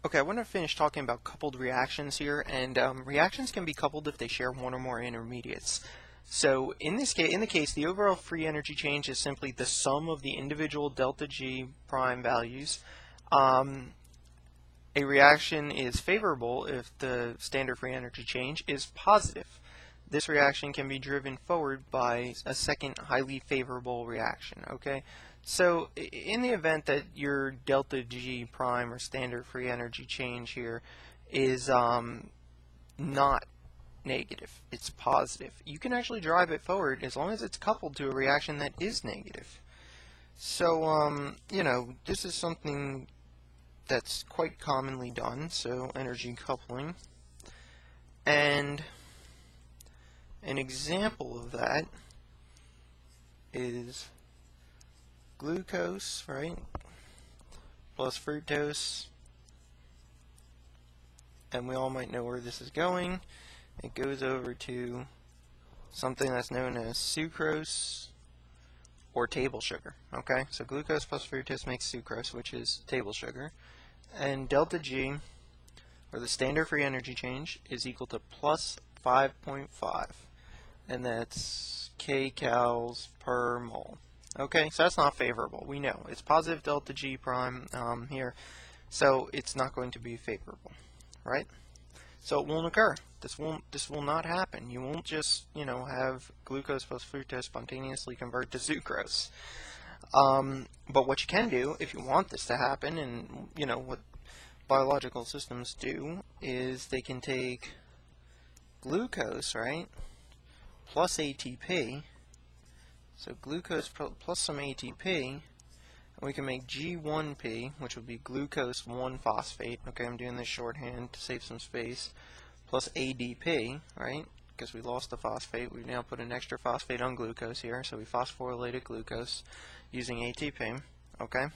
Okay, I want to finish talking about coupled reactions here, and reactions can be coupled if they share one or more intermediates. So in this case, the overall free energy change is simply the sum of the individual delta G prime values. Um, a reaction is favorable if the standard free energy change is positive. This reaction can be driven forward by a second highly favorable reaction, okay? So in the event that your delta G prime or standard free energy change here is not negative, it's positive, you can actually drive it forward as long as it's coupled to a reaction that is negative. So, this is something that's quite commonly done, so energy coupling. And an example of that is glucose, right, plus fructose, and we all might know where this is going. It goes over to something that's known as sucrose or table sugar, okay? So glucose plus fructose makes sucrose, which is table sugar, and delta G, or the standard free energy change, is equal to plus 5.5, and that's kcals per mole. Okay, so that's not favorable. We know it's positive delta G prime here, so it's not going to be favorable, right? So it won't occur. This will not happen. You won't just have glucose plus fructose spontaneously convert to sucrose. But what you can do if you want this to happen, and what biological systems do, is they can take glucose, right, plus ATP. So glucose plus some ATP, and we can make G1P, which would be glucose 1-phosphate. Okay, I'm doing this shorthand to save some space. Plus ADP, right? Because we lost the phosphate, we now put an extra phosphate on glucose here, so we phosphorylated glucose using ATP. Okay,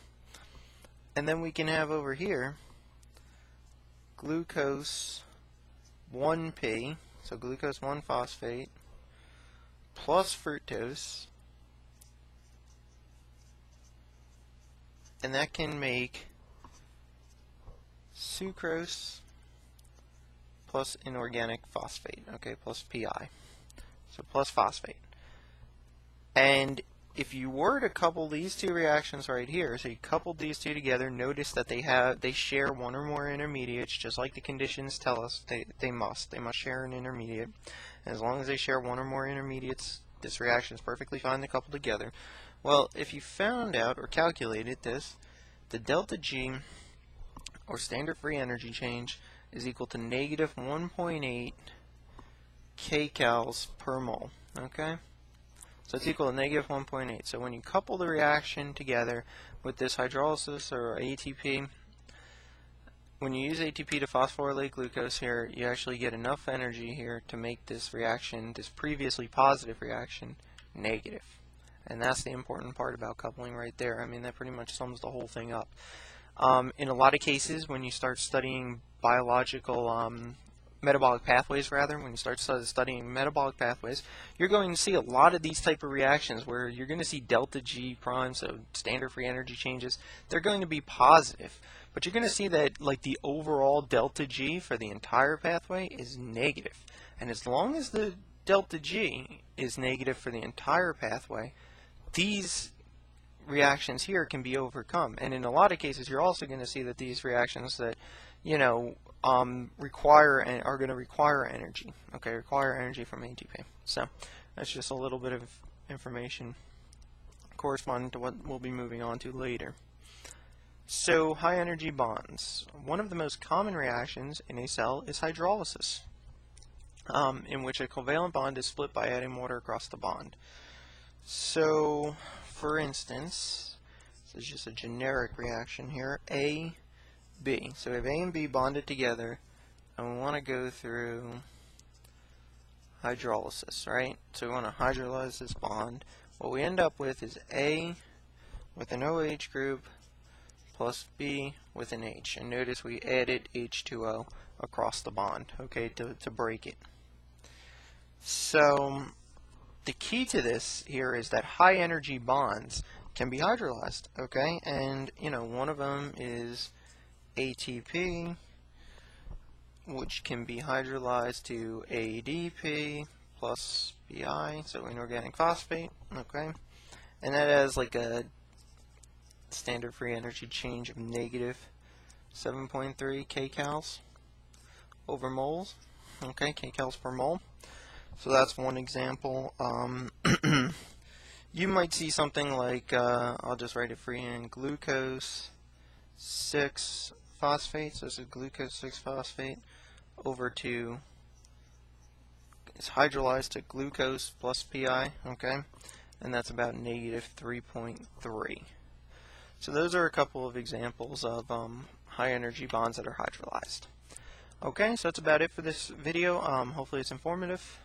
and then we can have over here glucose 1P, so glucose 1-phosphate, plus fructose. And that can make sucrose plus inorganic phosphate, okay, plus PI, so plus phosphate. And if you were to couple these two reactions right here, so you coupled these two together, notice that they share one or more intermediates, just like the conditions tell us they must share an intermediate. And as long as they share one or more intermediates, this reaction is perfectly fine to couple together. Well, if you found out or calculated this, the delta G, or standard free energy change, is equal to negative 1.8 kcals per mole. Okay? So it's equal to negative 1.8. So when you couple the reaction together with this hydrolysis or ATP, when you use ATP to phosphorylate glucose here, you actually get enough energy here to make this reaction, this previously positive reaction, negative. And that's the important part about coupling right there. I mean, that pretty much sums the whole thing up. In a lot of cases, when you start studying metabolic pathways, when you start studying metabolic pathways, you're going to see a lot of these type of reactions where you're going to see delta G prime, so standard free energy changes, they're going to be positive. But you're going to see that like the overall delta G for the entire pathway is negative. And as long as the delta G is negative for the entire pathway, these reactions here can be overcome. And in a lot of cases, you're also going to see that these reactions that, are going to require energy. Okay, require energy from ATP. So that's just a little bit of information corresponding to what we'll be moving on to later. So high energy bonds. One of the most common reactions in a cell is hydrolysis, in which a covalent bond is split by adding water across the bond. So, for instance, this is just a generic reaction here, A, B. So we have A and B bonded together, and we want to go through hydrolysis, right? So we want to hydrolyze this bond. What we end up with is A with an OH group plus B with an H. And notice we added H2O across the bond, okay, to break it. So the key to this here is that high energy bonds can be hydrolyzed, okay? And one of them is ATP, which can be hydrolyzed to ADP plus BI, so inorganic phosphate, okay? And that has like a standard free energy change of negative 7.3 kcals over moles, okay, kcals per mole. So that's one example. You might see something like, I'll just write it free in glucose 6-phosphate, so this is glucose 6-phosphate, over to, it's hydrolyzed to glucose plus PI, okay, and that's about negative 3.3. So those are a couple of examples of high energy bonds that are hydrolyzed. Okay, so that's about it for this video. Hopefully it's informative.